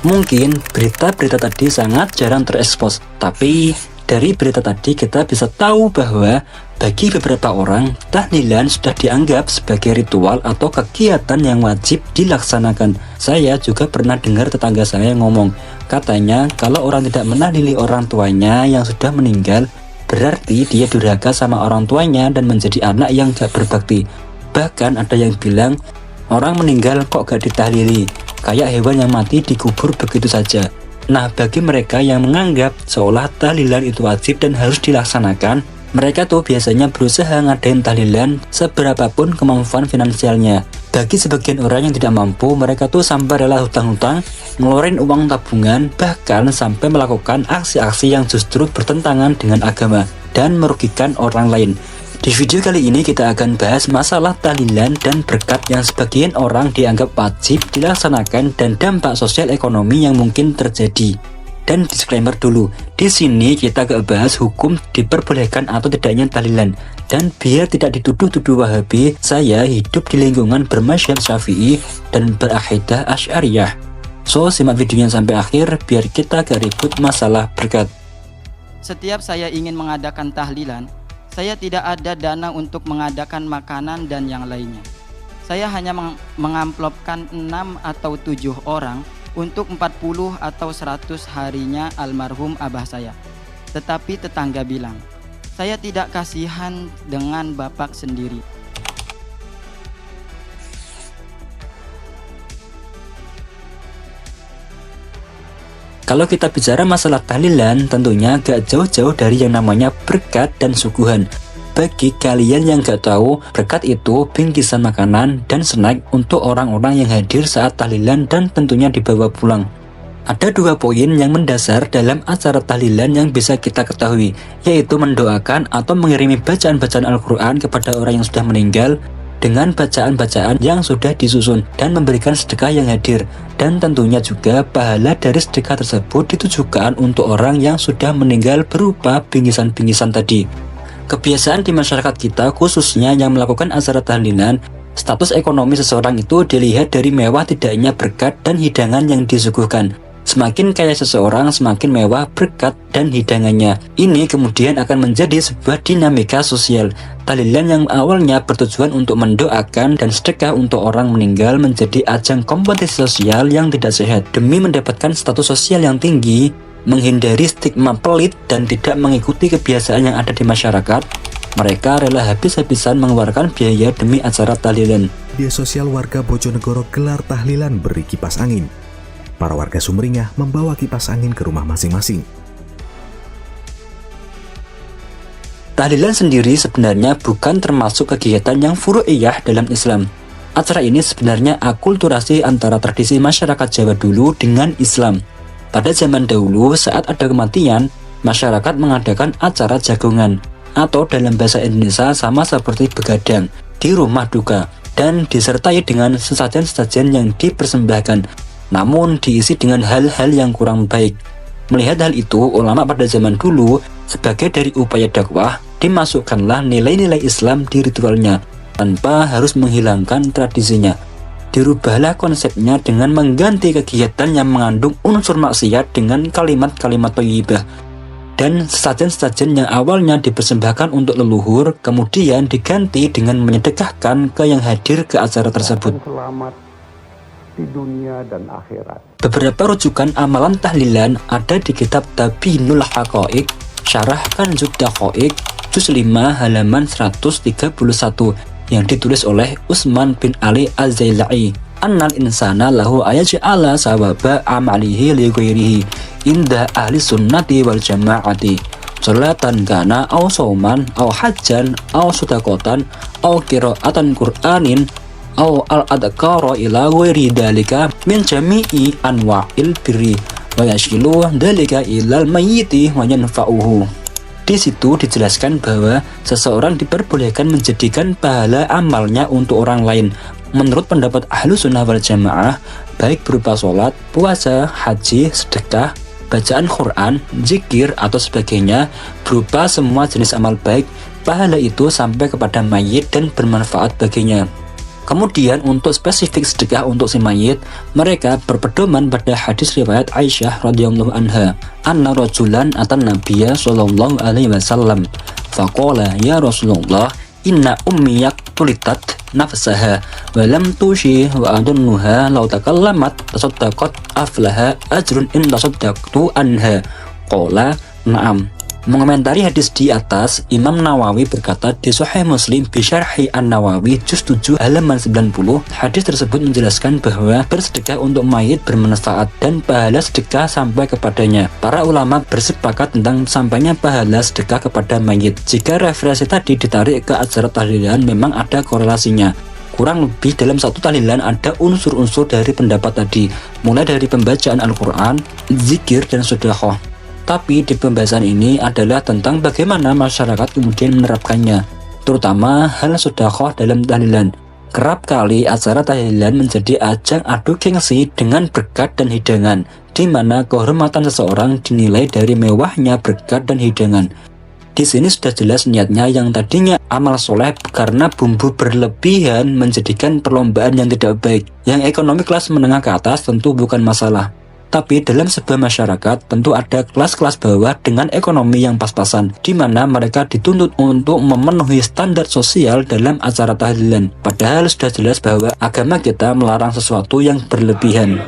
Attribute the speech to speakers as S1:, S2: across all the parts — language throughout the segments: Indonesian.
S1: Mungkin berita-berita tadi sangat jarang terekspos, tapi dari berita tadi kita bisa tahu bahwa bagi beberapa orang, tahlilan sudah dianggap sebagai ritual atau kegiatan yang wajib dilaksanakan. Saya juga pernah dengar tetangga saya ngomong, katanya kalau orang tidak menahlili orang tuanya yang sudah meninggal, berarti dia durhaka sama orang tuanya dan menjadi anak yang gak berbakti. Bahkan ada yang bilang, orang meninggal kok gak ditahlili, kayak hewan yang mati dikubur begitu saja. Nah, bagi mereka yang menganggap seolah tahlilan itu wajib dan harus dilaksanakan, mereka tuh biasanya berusaha ngadain tahlilan seberapapun kemampuan finansialnya. Bagi sebagian orang yang tidak mampu, mereka tuh sampai rela hutang-hutang, ngeluarin uang tabungan, bahkan sampai melakukan aksi-aksi yang justru bertentangan dengan agama dan merugikan orang lain. Di video kali ini kita akan bahas masalah tahlilan dan berkat yang sebagian orang dianggap wajib dilaksanakan dan dampak sosial ekonomi yang mungkin terjadi. Dan disclaimer dulu, di sini kita gak bahas hukum diperbolehkan atau tidaknya tahlilan. Dan biar tidak dituduh-tuduh Wahabi, saya hidup di lingkungan bermasyhab Syafi'i dan berakidah Asy'ariyah. So, simak videonya sampai akhir biar kita gak ribut masalah berkat.
S2: Setiap saya ingin mengadakan tahlilan, saya tidak ada dana untuk mengadakan makanan dan yang lainnya. Saya hanya mengamplopkan 6 atau 7 orang untuk 40 atau 100 harinya almarhum abah saya. Tetapi tetangga bilang, saya tidak kasihan dengan bapak sendiri.
S1: Kalau kita bicara masalah tahlilan, tentunya gak jauh-jauh dari yang namanya berkat dan suguhan. Bagi kalian yang gak tahu, berkat itu bingkisan makanan dan snack untuk orang-orang yang hadir saat tahlilan dan tentunya dibawa pulang. Ada 2 poin yang mendasar dalam acara tahlilan yang bisa kita ketahui, yaitu mendoakan atau mengirimi bacaan-bacaan Al-Quran kepada orang yang sudah meninggal dengan bacaan-bacaan yang sudah disusun dan memberikan sedekah yang hadir. Dan tentunya juga pahala dari sedekah tersebut ditujukan untuk orang yang sudah meninggal berupa bingkisan-bingkisan tadi. Kebiasaan di masyarakat kita khususnya yang melakukan acara tahlilan, status ekonomi seseorang itu dilihat dari mewah tidaknya berkat dan hidangan yang disuguhkan. Semakin kaya seseorang, semakin mewah berkat dan hidangannya. Ini kemudian akan menjadi sebuah dinamika sosial. Tahlilan yang awalnya bertujuan untuk mendoakan dan sedekah untuk orang meninggal menjadi ajang kompetisi sosial yang tidak sehat. Demi mendapatkan status sosial yang tinggi, menghindari stigma pelit dan tidak mengikuti kebiasaan yang ada di masyarakat, mereka rela habis-habisan mengeluarkan biaya demi acara tahlilan.
S3: Media sosial warga Bojonegoro gelar tahlilan beri kipas angin. Para warga Sumringah membawa kipas angin ke rumah masing-masing.
S1: Tahlilan sendiri sebenarnya bukan termasuk kegiatan yang furu'iyah dalam Islam. Acara ini sebenarnya akulturasi antara tradisi masyarakat Jawa dulu dengan Islam. Pada zaman dahulu saat ada kematian, masyarakat mengadakan acara jagongan atau dalam bahasa Indonesia sama seperti begadang di rumah duka dan disertai dengan sesajen-sesajen yang dipersembahkan, namun diisi dengan hal-hal yang kurang baik. Melihat hal itu, ulama pada zaman dulu sebagai dari upaya dakwah, dimasukkanlah nilai-nilai Islam di ritualnya tanpa harus menghilangkan tradisinya. Dirubahlah konsepnya dengan mengganti kegiatan yang mengandung unsur maksiat dengan kalimat-kalimat thayyibah. Dan sesajen-sesajen yang awalnya dipersembahkan untuk leluhur kemudian diganti dengan menyedekahkan ke yang hadir ke acara tersebut.
S4: Selamat di dunia dan akhirat.
S1: Beberapa rujukan amalan tahlilan ada di kitab Tabinul Haqaiq, Syarah Kanzud Daqaiq, juz 5 halaman 131 yang ditulis oleh Utsman bin Ali Az-Zailai. Annal insana lahu ayaj'ala sawaba amalihi li ghairihi inda ahli sunnati wal jama'ati. Salatan kana aw sauman aw hajjan aw sedaqatan aw qira'atan Qur'anin aw al-adqara ila ghairi dalika min jami'i anwa'il birri wa yashkilu dalika ilal mayyiti wa yanfa'uhu. Di situ dijelaskan bahwa seseorang diperbolehkan menjadikan pahala amalnya untuk orang lain. Menurut pendapat Ahlus Sunnah wal Jamaah, baik berupa sholat, puasa, haji, sedekah, bacaan Quran, zikir atau sebagainya, berupa semua jenis amal baik, pahala itu sampai kepada mayit dan bermanfaat baginya. Kemudian untuk spesifik sedekah untuk si mayit, mereka berpedoman pada hadis riwayat Aisyah radhiyallahu anha, anna rajulan atan nabiyya sallallahu alaihi wasallam faqala ya Rasulullah inna ummi yaqtulitat nafsaha wa lam tushi wa adunnuha law takallamat tasaddaqat aflaha ajrun in tasaddaqtu anha. Qala na'am. Mengomentari hadis di atas, Imam Nawawi berkata di Sahih Muslim Bisyarhi An-Nawawi juz 7 halaman 90, hadis tersebut menjelaskan bahwa bersedekah untuk mayit bermanfaat dan pahala sedekah sampai kepadanya. Para ulama bersepakat tentang sampainya pahala sedekah kepada mayit. Jika referensi tadi ditarik ke ajaran tahlilan, memang ada korelasinya. Kurang lebih dalam satu tahlilan ada unsur-unsur dari pendapat tadi, mulai dari pembacaan Al-Quran, zikir, dan sedekah. Tapi di pembahasan ini adalah tentang bagaimana masyarakat kemudian menerapkannya, terutama hal sedekah dalam tahlilan. Kerap kali acara tahlilan menjadi ajang adu gengsi dengan berkat dan hidangan, di mana kehormatan seseorang dinilai dari mewahnya berkat dan hidangan. Di sini sudah jelas niatnya yang tadinya amal soleh karena bumbu berlebihan menjadikan perlombaan yang tidak baik. Yang ekonomi kelas menengah ke atas tentu bukan masalah. Tapi dalam sebuah masyarakat tentu ada kelas-kelas bawah dengan ekonomi yang pas-pasan, di mana mereka dituntut untuk memenuhi standar sosial dalam acara tahlilan. Padahal sudah jelas bahwa agama kita melarang sesuatu yang berlebihan.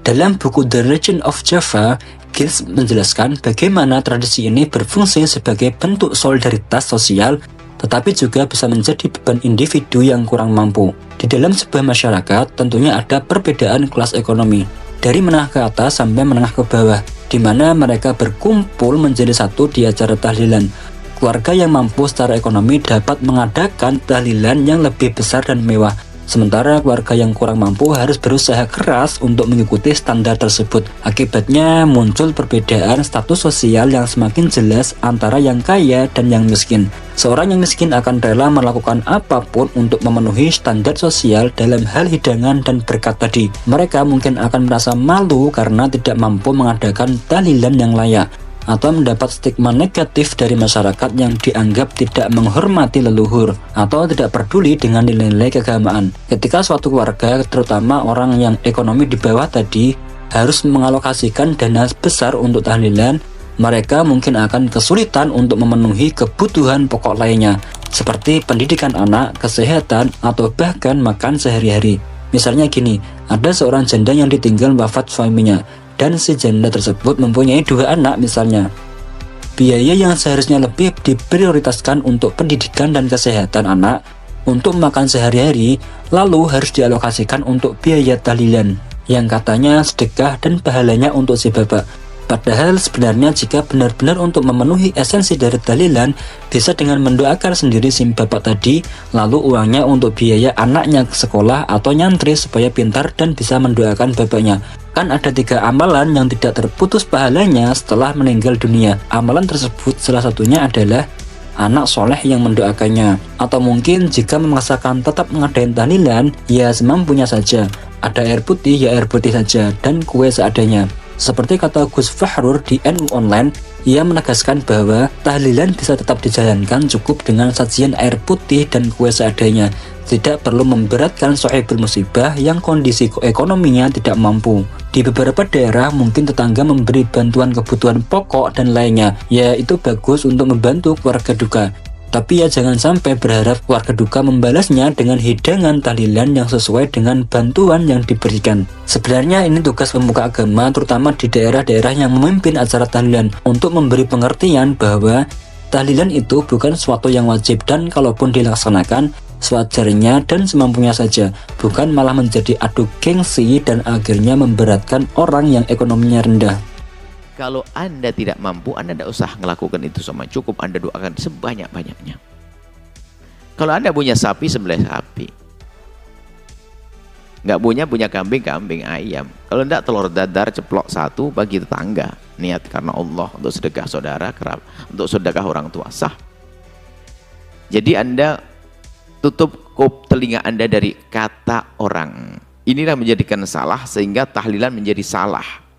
S1: Dalam buku The Legend of Java, Giles menjelaskan bagaimana tradisi ini berfungsi sebagai bentuk solidaritas sosial, tetapi juga bisa menjadi beban individu yang kurang mampu. Di dalam sebuah masyarakat tentunya ada perbedaan kelas ekonomi, dari menengah ke atas sampai menengah ke bawah, di mana mereka berkumpul menjadi satu di acara tahlilan. Keluarga yang mampu secara ekonomi dapat mengadakan tahlilan yang lebih besar dan mewah, sementara keluarga yang kurang mampu harus berusaha keras untuk mengikuti standar tersebut. Akibatnya muncul perbedaan status sosial yang semakin jelas antara yang kaya dan yang miskin. Seorang yang miskin akan rela melakukan apapun untuk memenuhi standar sosial dalam hal hidangan dan berkat tadi. Mereka mungkin akan merasa malu karena tidak mampu mengadakan tahlilan yang layak, atau mendapat stigma negatif dari masyarakat yang dianggap tidak menghormati leluhur atau tidak peduli dengan nilai-nilai keagamaan. Ketika suatu keluarga, terutama orang yang ekonomi di bawah tadi, harus mengalokasikan dana besar untuk tahlilan, mereka mungkin akan kesulitan untuk memenuhi kebutuhan pokok lainnya, seperti pendidikan anak, kesehatan, atau bahkan makan sehari-hari. Misalnya gini, ada seorang janda yang ditinggal wafat suaminya, dan si janda tersebut mempunyai 2 anak misalnya. Biaya yang seharusnya lebih diprioritaskan untuk pendidikan dan kesehatan anak, untuk makan sehari-hari, lalu harus dialokasikan untuk biaya tahlilan, yang katanya sedekah dan pahalanya untuk si bapak. Padahal sebenarnya jika benar-benar untuk memenuhi esensi dari tahlilan, bisa dengan mendoakan sendiri si bapak tadi, lalu uangnya untuk biaya anaknya ke sekolah atau nyantri supaya pintar dan bisa mendoakan bapaknya. Kan ada 3 amalan yang tidak terputus pahalanya setelah meninggal dunia. Amalan tersebut salah satunya adalah anak soleh yang mendoakannya. Atau mungkin jika memaksakan tetap mengadain tahlilan, ya semampunya saja. Ada air putih, ya air putih saja, dan kue seadanya. Seperti kata Gus Fahrur di NU Online, ia menegaskan bahwa tahlilan bisa tetap dijalankan cukup dengan sajian air putih dan kue seadanya. Tidak perlu memberatkan sahibul musibah yang kondisi ekonominya tidak mampu. Di beberapa daerah mungkin tetangga memberi bantuan kebutuhan pokok dan lainnya, ya itu bagus untuk membantu keluarga duka. Tapi ya jangan sampai berharap keluarga duka membalasnya dengan hidangan tahlilan yang sesuai dengan bantuan yang diberikan. Sebenarnya ini tugas pemuka agama, terutama di daerah-daerah yang memimpin acara tahlilan, untuk memberi pengertian bahwa tahlilan itu bukan sesuatu yang wajib, dan kalaupun dilaksanakan sewajarnya dan semampunya saja, bukan malah menjadi adu gengsi dan akhirnya memberatkan orang yang ekonominya rendah.
S5: Kalau Anda tidak mampu, Anda tidak usah melakukan itu semua. Cukup Anda doakan sebanyak-banyaknya. Kalau Anda punya sapi, sembelih sapi. Nggak punya kambing, ayam. Kalau tidak, telur dadar ceplok 1 bagi tetangga. Niat karena Allah, untuk sedekah saudara, untuk sedekah orang tua, sah. Jadi Anda tutup telinga Anda dari kata orang. Inilah menjadikan salah, sehingga tahlilan menjadi salah.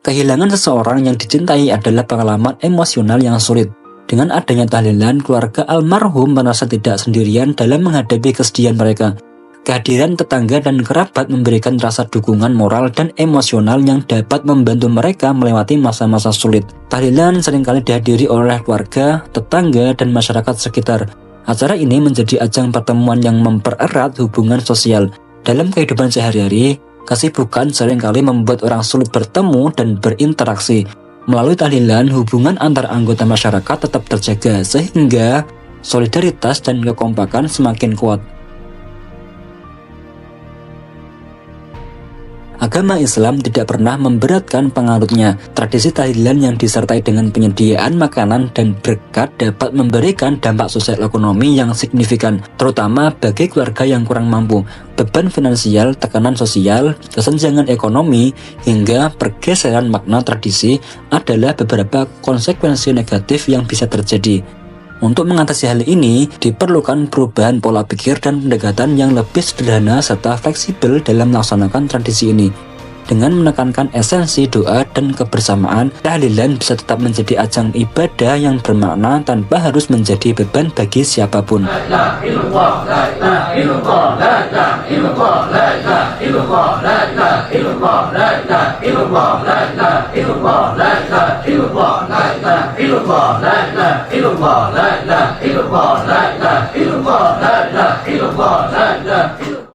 S1: Kehilangan seseorang yang dicintai adalah pengalaman emosional yang sulit. Dengan adanya tahlilan, keluarga almarhum merasa tidak sendirian dalam menghadapi kesedihan mereka. Kehadiran tetangga dan kerabat memberikan rasa dukungan moral dan emosional yang dapat membantu mereka melewati masa-masa sulit. Tahlilan seringkali dihadiri oleh keluarga, tetangga, dan masyarakat sekitar. Acara ini menjadi ajang pertemuan yang mempererat hubungan sosial. Dalam kehidupan sehari-hari, kesibukan seringkali membuat orang sulit bertemu dan berinteraksi. Melalui tahlilan, hubungan antar anggota masyarakat tetap terjaga, sehingga solidaritas dan kekompakan semakin kuat. Agama Islam tidak pernah memberatkan penganutnya. Tradisi tahlilan yang disertai dengan penyediaan makanan dan berkat dapat memberikan dampak sosial ekonomi yang signifikan, terutama bagi keluarga yang kurang mampu. Beban finansial, tekanan sosial, kesenjangan ekonomi, hingga pergeseran makna tradisi adalah beberapa konsekuensi negatif yang bisa terjadi. Untuk mengatasi hal ini, diperlukan perubahan pola pikir dan pendekatan yang lebih sederhana serta fleksibel dalam melaksanakan tradisi ini. Dengan menekankan esensi doa dan kebersamaan, tahlilan bisa tetap menjadi ajang ibadah yang bermakna tanpa harus menjadi beban bagi siapapun.
S6: La